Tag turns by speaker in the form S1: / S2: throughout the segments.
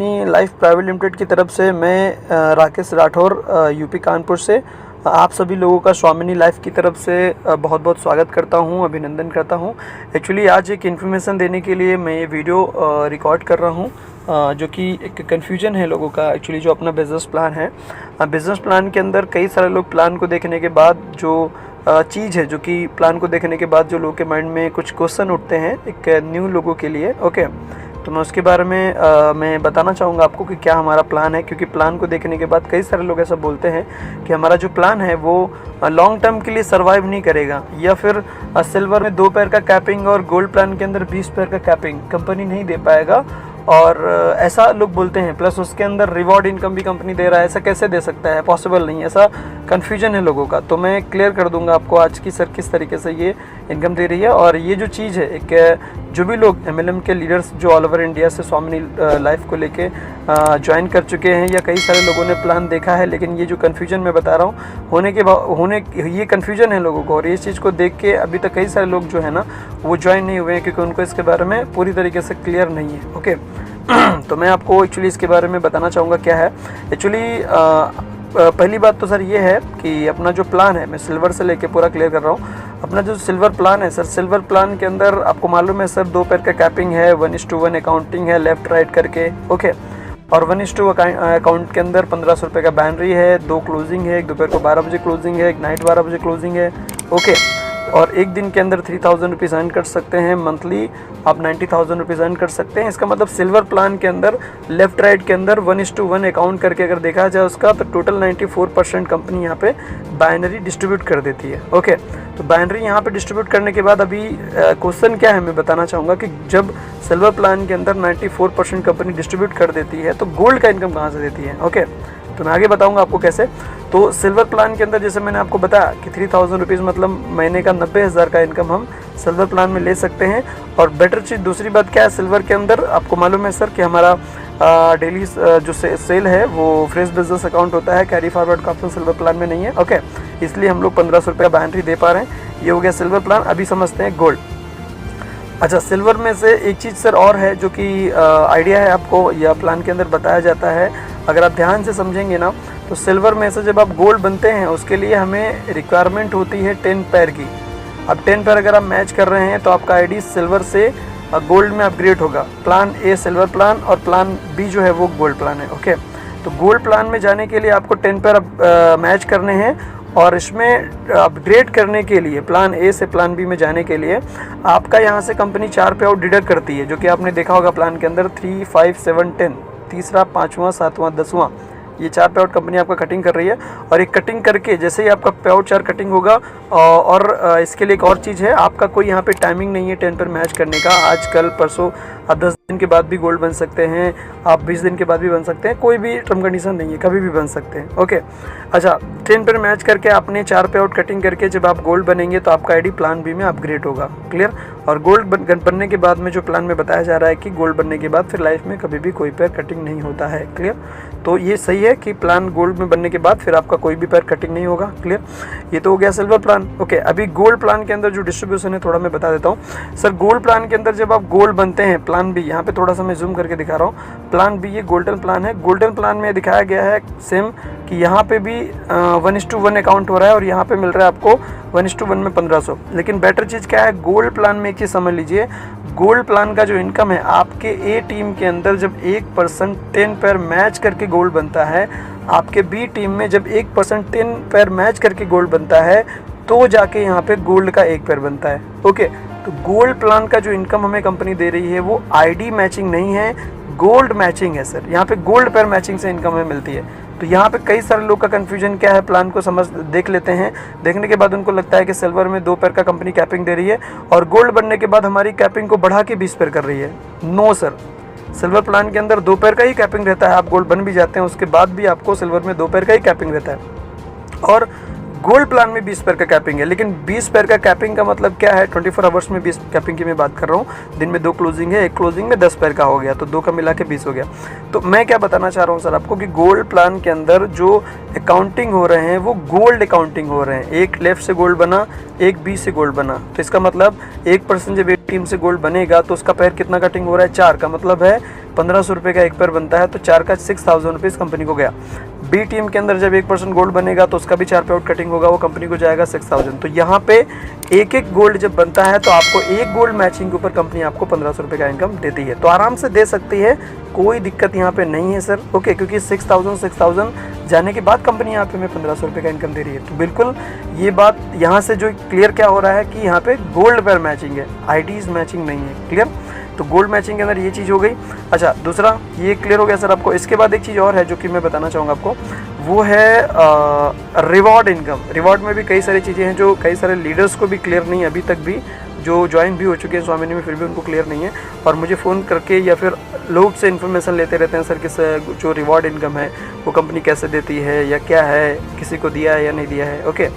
S1: स्वामिनी life private limited की तरफ से मैं राकेश राठौर यूपी कानपुर से आप सभी लोगों का स्वामिनी लाइफ की तरफ से बहुत बहुत स्वागत करता हूं, अभिनंदन करता हूं। एक्चुअली आज एक इन्फॉर्मेशन देने के लिए मैं ये वीडियो रिकॉर्ड कर रहा हूं, जो कि एक कन्फ्यूजन है लोगों का। एक्चुअली जो अपना बिज़नेस प्लान है, बिज़नेस प्लान के अंदर कई सारे लोग प्लान को देखने के बाद जो चीज़ है, जो कि प्लान को देखने के बाद जो लोगों के माइंड में कुछ क्वेश्चन उठते हैं एक न्यू लोगों के लिए। ओके, तो मैं उसके बारे में मैं बताना चाहूँगा आपको कि क्या हमारा प्लान है, क्योंकि प्लान को देखने के बाद कई सारे लोग ऐसा बोलते हैं कि हमारा जो प्लान है वो लॉन्ग टर्म के लिए सर्वाइव नहीं करेगा, या फिर सिल्वर में 2 पैर का कैपिंग और गोल्ड प्लान के अंदर 20 पैर का कैपिंग कंपनी नहीं दे पाएगा, और ऐसा लोग बोलते हैं। प्लस उसके अंदर रिवॉर्ड इनकम भी कंपनी दे रहा है, ऐसा कैसे दे सकता है, पॉसिबल नहीं, ऐसा कन्फ्यूजन है लोगों का। तो मैं क्लियर कर दूंगा आपको आज की सर किस तरीके से ये इनकम दे रही है। और ये जो चीज़ है, एक जो भी लोग MLM के लीडर्स जो ऑल ओवर इंडिया से स्वामिनी लाइफ को लेके ज्वाइन कर चुके हैं, या कई सारे लोगों ने प्लान देखा है, लेकिन ये जो कन्फ्यूजन मैं बता रहा हूँ ये कन्फ्यूजन है लोगों को, और इस चीज़ को देख के अभी तक कई सारे लोग जो है ना वो ज्वाइन नहीं हुए हैं, क्योंकि उनको इसके बारे में पूरी तरीके से क्लियर नहीं है। ओके, तो मैं आपको एक्चुअली इसके बारे में बताना चाहूँगा क्या है। एक्चुअली पहली बात तो सर ये है कि अपना जो प्लान है, मैं सिल्वर से लेके पूरा क्लियर कर रहा हूँ। अपना जो सिल्वर प्लान है सर, सिल्वर प्लान के अंदर आपको मालूम है सर 2 पैर का कैपिंग है, 1:1 अकाउंटिंग है लेफ्ट राइट करके। ओके, और 1:2 अकाउंट के अंदर 1500 रुपये का बैनरी है, 2 क्लोजिंग है, एक दोपहर को 12 बजे क्लोजिंग है, एक नाइट 12 बजे क्लोजिंग है। ओके, और एक दिन के अंदर 3000 रुपीज़ अर्न कर सकते हैं, मंथली आप 90,000 रुपीज़ अर्न कर सकते हैं। इसका मतलब सिल्वर प्लान के अंदर लेफ्ट राइट के अंदर 1:1 अकाउंट करके अगर देखा जाए उसका, तो टोटल 94% कंपनी यहाँ पे बाइनरी डिस्ट्रीब्यूट कर देती है। ओके, तो बाइनरी यहाँ पे डिस्ट्रीब्यूट करने के बाद अभी क्वेश्चन क्या है मैं बताना चाहूँगा कि जब सिल्वर प्लान के अंदर 94% कंपनी डिस्ट्रीब्यूट कर देती है, तो गोल्ड का इनकम कहाँ से देती है। ओके, तो मैं आगे बताऊंगा आपको कैसे। तो सिल्वर प्लान के अंदर जैसे मैंने आपको बताया कि 3000 रुपीज़ मतलब महीने का 90,000 का इनकम हम सिल्वर प्लान में ले सकते हैं। और बेटर चीज़ दूसरी बात क्या है, सिल्वर के अंदर आपको मालूम है सर कि हमारा डेली जो सेल है वो फ्रेश बिजनेस अकाउंट होता है, कैरी फॉरवर्ड का ऑप्शन सिल्वर प्लान में नहीं है। ओके, इसलिए हम लोग 1500 रुपये का बैनरी दे पा रहे हैं। ये हो गया सिल्वर प्लान। अभी समझते हैं गोल्ड। अच्छा, सिल्वर में से एक चीज़ सर और है जो कि आइडिया है आपको, या प्लान के अंदर बताया जाता है, अगर आप ध्यान से समझेंगे ना, तो सिल्वर में से जब आप गोल्ड बनते हैं उसके लिए हमें रिक्वायरमेंट होती है 10 पैर की। अब 10 पैर अगर आप मैच कर रहे हैं तो आपका आईडी सिल्वर से गोल्ड में अपग्रेड होगा। प्लान ए सिल्वर प्लान और प्लान बी जो है वो गोल्ड प्लान है। ओके, तो गोल्ड प्लान में जाने के लिए आपको 10 पैर मैच करने हैं, और इसमें अपग्रेड करने के लिए प्लान ए से प्लान बी में जाने के लिए आपका यहाँ से कंपनी 4 पे आउट डिडक्ट करती है, जो कि आपने देखा होगा प्लान के अंदर 3, 5, 7, 10, तीसरा, 5वां, 7वां, 10वां, ये 4 पे आउट कंपनी आपका कटिंग कर रही है। और एक कटिंग करके जैसे ही आपका पे आउट 4 कटिंग होगा, और इसके लिए एक और चीज़ है, आपका कोई यहाँ पे टाइमिंग नहीं है 10 पर मैच करने का। आज कल परसों आप 10 दिन के बाद भी गोल्ड बन सकते हैं, आप 20 दिन के बाद भी बन सकते हैं, कोई भी टर्म कंडीशन नहीं है, कभी भी बन सकते हैं। ओके, अच्छा, 10 पर मैच करके आपने 4 पे आउट कटिंग करके जब आप गोल्ड बनेंगे तो आपका आईडी प्लान बी में अपग्रेड होगा। क्लियर। और गोल्ड बनने के बाद में जो प्लान में बताया जा रहा है कि गोल्ड बनने के बाद फिर लाइफ में कभी भी कोई पैर कटिंग नहीं होता है। क्लियर। तो ये सही है कि प्लान गोल्ड में बनने के बाद फिर आपका कोई भी पैर कटिंग नहीं होगा। क्लियर। ये तो हो गया सिल्वर प्लान। ओके, अभी गोल्ड प्लान के अंदर जो डिस्ट्रीब्यूशन है थोड़ा मैं बता देता हूँ सर। गोल्ड प्लान के अंदर जब आप गोल्ड बनते हैं, प्लान बी, यहाँ पे थोड़ा सा मैं जूम करके दिखा रहा हूँ, प्लान बी ये गोल्डन प्लान है। गोल्डन प्लान में दिखाया गया है सेम कि यहाँ पे भी 1:1 अकाउंट हो रहा है, और यहाँ पे मिल रहा है आपको 1:1 में 1500। लेकिन बेटर चीज़ क्या है, गोल्ड प्लान में एक चीज़ समझ लीजिए, गोल्ड प्लान का जो इनकम है आपके ए टीम के अंदर जब 1% 10 पैर मैच करके गोल्ड बनता है, आपके बी टीम में जब 1% 10 पैर मैच करके गोल्ड बनता है, तो जाके यहाँ पे गोल्ड का 1 पैर बनता है। ओके, तो गोल्ड प्लान का जो इनकम हमें कंपनी दे रही है वो आईडी मैचिंग नहीं है, गोल्ड मैचिंग है सर। यहाँ पे गोल्ड पैर मैचिंग से इनकम हमें मिलती है। तो यहाँ पे कई सारे लोग का कन्फ्यूजन क्या है, प्लान को देख लेते हैं, देखने के बाद उनको लगता है कि सिल्वर में 2 पैर का कंपनी कैपिंग दे रही है, और गोल्ड बनने के बाद हमारी कैपिंग को बढ़ा के 20 पैर कर रही है। नो सर, सिल्वर प्लान के अंदर 2 पैर का ही कैपिंग रहता है। आप गोल्ड बन भी जाते हैं उसके बाद भी आपको सिल्वर में 2 पैर का ही कैपिंग रहता है, और गोल्ड प्लान में 20 पैर का कैपिंग है। लेकिन 20 पैर का कैपिंग का मतलब क्या है, 24 आवर्स में 20 कैपिंग की मैं बात कर रहा हूँ। दिन में 2 क्लोजिंग है, एक क्लोजिंग में 10 पैर का हो गया, तो 2 का मिला के 20 हो गया। तो मैं क्या बताना चाह रहा हूँ सर आपको कि गोल्ड प्लान के अंदर जो अकाउंटिंग हो रहे हैं वो गोल्ड अकाउंटिंग हो रहे हैं। एक लेफ्ट से गोल्ड बना, एक बी से गोल्ड बना, तो इसका मतलब 1% जब एक टीम से गोल्ड बनेगा तो उसका पैर कितना कटिंग हो रहा है, 4 का मतलब है 1500 रुपये का एक पेयर बनता है, तो 4 का 6000 रुपीज़ कंपनी को गया। बी टीम के अंदर जब 1% गोल्ड बनेगा तो उसका भी 4 पे आउट कटिंग होगा, वो कंपनी को जाएगा 6000। तो यहाँ पे एक एक गोल्ड जब बनता है तो आपको एक गोल्ड मैचिंग के ऊपर कंपनी आपको 1500 रुपये का इनकम देती है। तो आराम से दे सकती है, कोई दिक्कत यहाँ पे नहीं है सर। ओके, क्योंकि 6000 जाने के बाद कंपनी यहाँ पे हमें 1500 रुपये का इनकम दे रही है। तो बिल्कुल ये बात यहाँ से जो क्लियर क्या हो रहा है कि यहाँ पे गोल्ड पेयर मैचिंग है, आईडीज मैचिंग नहीं है। क्लियर? तो गोल्ड मैचिंग के अंदर ये चीज़ हो गई। अच्छा, दूसरा ये क्लियर हो गया सर आपको। इसके बाद एक चीज़ और है जो कि मैं बताना चाहूँगा आपको, वो है रिवॉर्ड इनकम। रिवॉर्ड में भी कई सारी चीज़ें हैं जो कई सारे लीडर्स को भी क्लियर नहीं है अभी तक भी, जो ज्वाइन भी हो चुके हैं स्वामिनी में, फिर भी उनको क्लियर नहीं है और मुझे फ़ोन करके या फिर लोग से इन्फॉर्मेशन लेते रहते हैं, सर किस जो रिवॉर्ड इनकम है वो कंपनी कैसे देती है या क्या है, किसी को दिया है या नहीं दिया है। ओके,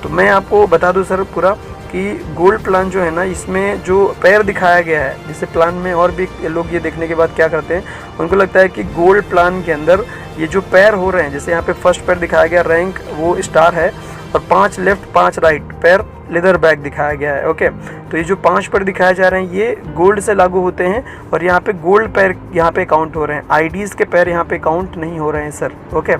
S1: तो मैं आपको बता दूं सर पूरा कि गोल्ड प्लान जो है ना, इसमें जो पेयर दिखाया गया है, जैसे प्लान में और भी लोग ये देखने के बाद क्या करते हैं, उनको लगता है कि गोल्ड प्लान के अंदर ये जो पेयर हो रहे हैं, जैसे यहाँ पे फर्स्ट पेयर दिखाया गया रैंक वो स्टार है और 5 left 5 right pair leather bag दिखाया गया है। ओके, तो ये जो 5 पेयर दिखाए जा रहे हैं ये गोल्ड से लागू होते हैं और यहाँ पे गोल्ड पेयर यहाँ पे काउंट हो रहे हैं, आईडीज़ के पेयर यहाँ पे काउंट नहीं हो रहे हैं सर। ओके,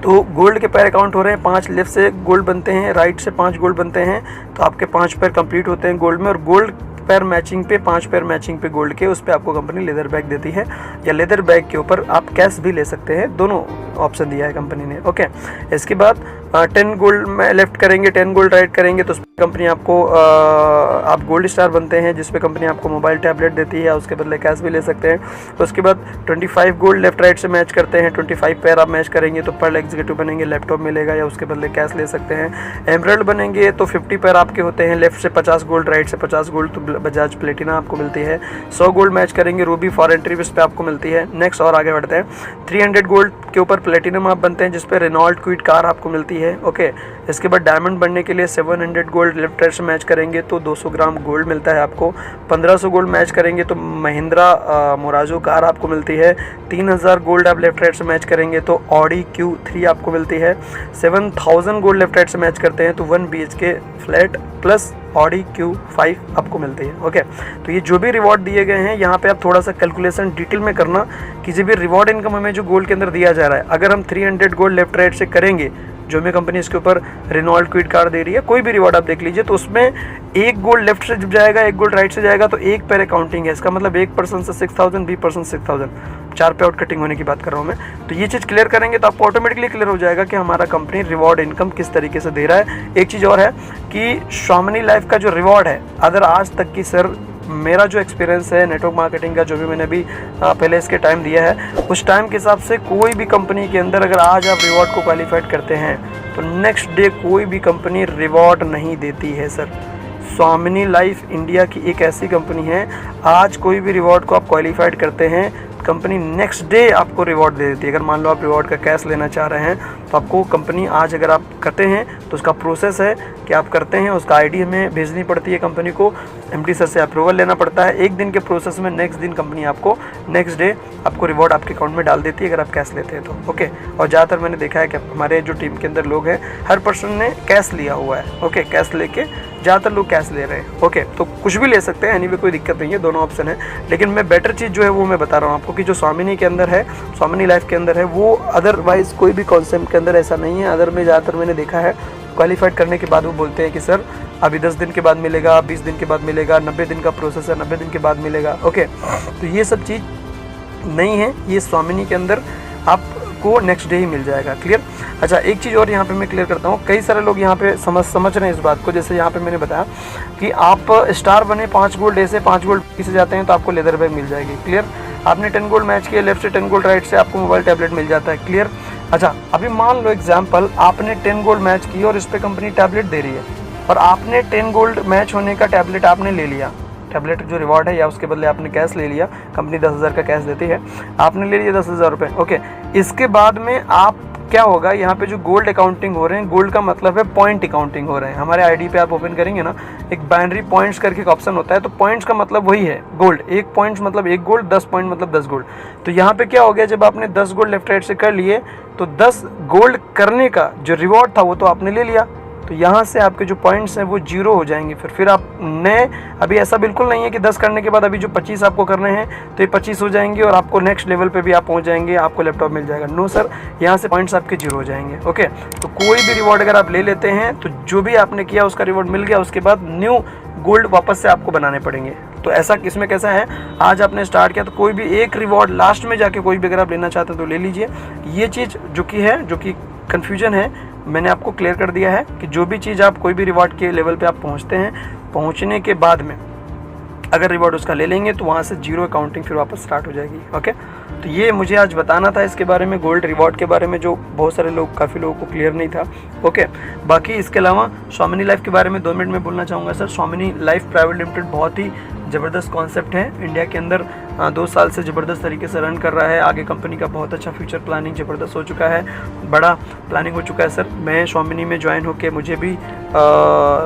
S1: तो गोल्ड के पेयर काउंट हो रहे हैं, 5 लेफ्ट से गोल्ड बनते हैं, राइट से 5 गोल्ड बनते हैं, तो आपके 5 पेयर कंप्लीट होते हैं गोल्ड में। और गोल्ड पेयर मैचिंग पे 5 पेयर मैचिंग पे गोल्ड के, उस पर आपको कंपनी लेदर बैग देती है, या लेदर बैग के ऊपर आप कैश भी ले सकते हैं, दोनों ऑप्शन दिया है कंपनी ने। ओके, इसके बाद 10 गोल्ड में लेफ्ट करेंगे, 10 गोल्ड राइट करेंगे तो उस पर कंपनी आपको आप गोल्ड स्टार बनते हैं, जिस पे कंपनी आपको मोबाइल टैबलेट देती है, उसके बदले कैश भी ले सकते हैं। उसके बाद 25 गोल्ड लेफ्ट राइट से मैच करते हैं, 25 पेयर आप मैच करेंगे तो पर एग्जीक्यूटिव बनेंगे, लैपटॉप मिलेगा या उसके बदले कैश ले सकते हैं। एमरल्ड बनेंगे तो 50 पेयर आपके होते हैं, लेफ्ट से 50 गोल्ड राइट से 50 गोल्ड, तो बजाज प्लेटिना आपको मिलती है। 100 गोल्ड मैच करेंगे रूबी फॉरेन ट्रिप्स पे आपको मिलती है। नेक्स्ट और आगे बढ़ते हैं, 300 गोल्ड के ऊपर प्लेटिनम आप बनते हैं, जिसपे रेनॉल्ट क्विड कार आपको मिलती है। ओके, इसके बाद डायमंड बनने के लिए 700 गोल्ड लेफ्ट राइट से मैच करेंगे तो 200 ग्राम गोल्ड मिलता है आपको। 1500 गोल्ड मैच करेंगे तो महिंद्रा मोराजो कार आपको मिलती है। 3000 गोल्ड आप लेफ्ट राइट से मैच करेंगे तो ऑडी Q3 आपको मिलती है। 7000 गोल्ड लेफ्ट राइट से मैच करते हैं तो 1 BHK flat plus Audi Q5 आपको मिलती है। ओके, तो ये जो भी रिवॉर्ड दिए गए हैं यहाँ पे आप थोड़ा सा कैलकुलेशन डिटेल में करना कि जो भी रिवॉर्ड इनकम हमें जो गोल्ड के अंदर दिया जा रहा है, अगर हम 300 गोल्ड लेफ्ट राइट से करेंगे, जो हमें कंपनी इसके ऊपर रेनॉल्ट क्विड कार दे रही है, कोई भी रिवॉर्ड आप देख लीजिए, तो उसमें एक गोल्ड लेफ्ट से जब जाएगा, एक गोल्ड राइट से जाएगा, तो एक पेयर काउंटिंग है। इसका मतलब एक पर्सन से 6000, बी पर्सन 6000, 4 पे आउट कटिंग होने की बात कर रहा हूँ मैं। तो ये चीज़ क्लियर करेंगे तो आपको ऑटोमेटिकली क्लियर हो जाएगा कि हमारा कंपनी रिवॉर्ड इनकम किस तरीके से दे रहा है। एक चीज़ और है कि स्वामिनी लाइफ का जो रिवॉर्ड है, अगर आज तक की सर मेरा जो एक्सपीरियंस है नेटवर्क मार्केटिंग का, जो भी मैंने अभी पहले इसके टाइम दिया है, उस टाइम के हिसाब से कोई भी कंपनी के अंदर अगर आज आप रिवॉर्ड को क्वालिफाइड करते हैं तो नेक्स्ट डे कोई भी कंपनी रिवॉर्ड नहीं देती है सर। स्वामिनी लाइफ इंडिया की एक ऐसी कंपनी है, आज कोई भी रिवॉर्ड को आप क्वालिफाइड करते हैं, कंपनी नेक्स्ट डे आपको रिवॉर्ड दे देती है। अगर मान लो आप रिवॉर्ड का कैश लेना चाह रहे हैं तो आपको कंपनी आज अगर आप करते हैं तो उसका प्रोसेस है कि आप करते हैं, उसका आईडी हमें भेजनी पड़ती है कंपनी को, एमडी सर से अप्रूवल लेना पड़ता है, एक दिन के प्रोसेस में नेक्स्ट दिन कंपनी आपको नेक्स्ट डे आपको रिवॉर्ड आपके अकाउंट में डाल देती है अगर आप कैश लेते हैं तो। ओके, और ज़्यादातर मैंने देखा है कि हमारे जो टीम के अंदर लोग हैं, हर पर्सन ने कैश लिया हुआ है। ओके, कैश लेके ज़्यादातर लोग कैश ले रहे हैं। ओके, तो कुछ भी ले सकते हैं, एनीवे कोई दिक्कत नहीं है, दोनों ऑप्शन है। लेकिन मैं बेटर चीज़ जो है वो मैं बता रहा हूँ आपको कि जो स्वामिनी के अंदर है, स्वामिनी लाइफ के अंदर है, वो अदरवाइज़ कोई भी कॉन्सेप्ट के अंदर ऐसा नहीं है। अदर में ज़्यादातर मैंने देखा है क्वालिफाइड करने के बाद वो बोलते हैं कि सर अभी 10 दिन के बाद मिलेगा, 20 दिन के बाद मिलेगा, 90 दिन का प्रोसेस है, 90 दिन के बाद मिलेगा। ओके, तो ये सब चीज़ नहीं है, ये स्वामिनी के अंदर आपको नेक्स्ट डे ही मिल जाएगा। क्लियर? अच्छा, एक चीज़ और यहाँ पे मैं क्लियर करता हूँ, कई सारे लोग यहाँ पे समझ रहे हैं इस बात को। जैसे यहाँ पे मैंने बताया कि आप स्टार बने 5 गोल्ड डे से 5 गोल्ड पीछे जाते हैं तो आपको लेदर बैग मिल जाएगी। क्लियर? आपने 10 गोल्ड मैच किया, लेफ्ट से 10 गोल्ड राइट से आपको मोबाइल टैबलेट मिल जाता है। क्लियर? अच्छा, अभी मान लो एग्जाम्पल आपने 10 गोल्ड मैच किया और इस पर कंपनी टैबलेट दे रही है और आपने 10 गोल्ड मैच होने का टैबलेट आपने ले लिया, टैबलेट जो रिवॉर्ड है या उसके बदले आपने कैश ले लिया, कंपनी 10,000 का कैश देती है, आपने ले लिया 10,000 रुपये। ओके, इसके बाद में आप क्या होगा, यहाँ पे जो गोल्ड अकाउंटिंग हो रहे हैं, गोल्ड का मतलब है पॉइंट अकाउंटिंग हो रहे हैं। हमारे आईडी पे आप ओपन करेंगे ना, एक बाइनरी पॉइंट्स करके एक ऑप्शन होता है, तो पॉइंट्स का मतलब वही है गोल्ड। 1 पॉइंट्स मतलब 1 गोल्ड, 10 पॉइंट मतलब 10 गोल्ड। तो यहाँ पे क्या हो गया, जब आपने 10 गोल्ड लेफ्ट राइट से कर लिए तो 10 गोल्ड करने का जो रिवॉर्ड था वो तो आपने ले लिया, तो यहाँ से आपके जो पॉइंट्स हैं वो 0 हो जाएंगे। फिर आप नए, अभी ऐसा बिल्कुल नहीं है कि 10 करने के बाद अभी जो 25 आपको करने हैं तो ये 25 हो जाएंगे और आपको नेक्स्ट लेवल पे भी आप पहुँच जाएंगे, आपको लैपटॉप मिल जाएगा। नो सर, यहाँ से पॉइंट्स आपके 0 हो जाएंगे। ओके, तो कोई भी रिवॉर्ड अगर आप ले लेते हैं तो जो भी आपने किया उसका रिवॉर्ड मिल गया, उसके बाद न्यू गोल्ड वापस से आपको बनाने पड़ेंगे। तो ऐसा इसमें कैसा है, आज आपने स्टार्ट किया तो कोई भी एक रिवॉर्ड लास्ट में जाके कोई भी अगर आप लेना चाहते हैं तो ले लीजिए। ये चीज़ जो कि कन्फ्यूजन है, मैंने आपको क्लियर कर दिया है कि जो भी चीज़ आप कोई भी रिवॉर्ड के लेवल पे आप पहुंचते हैं, पहुंचने के बाद में अगर रिवॉर्ड उसका ले लेंगे तो वहाँ से 0 अकाउंटिंग फिर वापस स्टार्ट हो जाएगी। ओके, तो ये मुझे आज बताना था इसके बारे में, गोल्ड रिवॉर्ड के बारे में, जो बहुत सारे लोग, काफ़ी लोगों को क्लियर नहीं था। ओके, बाकी इसके अलावा स्वामिनी लाइफ के बारे में 2 मिनट में बोलना चाहूँगा सर। स्वामिनी लाइफ प्राइवेट लिमिटेड बहुत ही ज़बरदस्त कॉन्सेप्ट है, इंडिया के अंदर 2 साल से ज़बरदस्त तरीके से रन कर रहा है। आगे कंपनी का बहुत अच्छा फ्यूचर प्लानिंग ज़बरदस्त हो चुका है, बड़ा प्लानिंग हो चुका है सर। मैं स्वामिनी में ज्वाइन होकर मुझे भी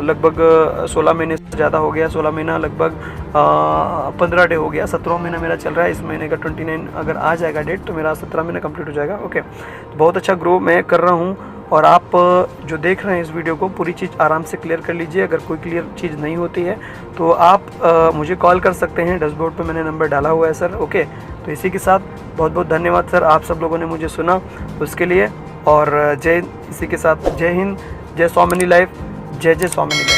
S1: लगभग 16 महीने से ज़्यादा हो गया, 16 महीना लगभग 15 डे हो गया, 17वां महीना मेरा चल रहा है। इस महीने का 29 अगर आ जाएगा डेट तो मेरा 17 महीना कंप्लीट हो जाएगा। ओके, तो बहुत अच्छा ग्रो मैं कर रहा हूँ और आप जो देख रहे हैं इस वीडियो को, पूरी चीज़ आराम से क्लियर कर लीजिए। अगर कोई क्लियर चीज़ नहीं होती है तो आप मुझे कॉल कर सकते हैं, डैशबोर्ड पे मैंने नंबर डाला हुआ है सर। ओके, तो इसी के साथ बहुत बहुत धन्यवाद सर, आप सब लोगों ने मुझे सुना उसके लिए। और इसी के साथ जय हिंद, जय स्वामिनी लाइफ, जय जय स्वामिनी लाइफ।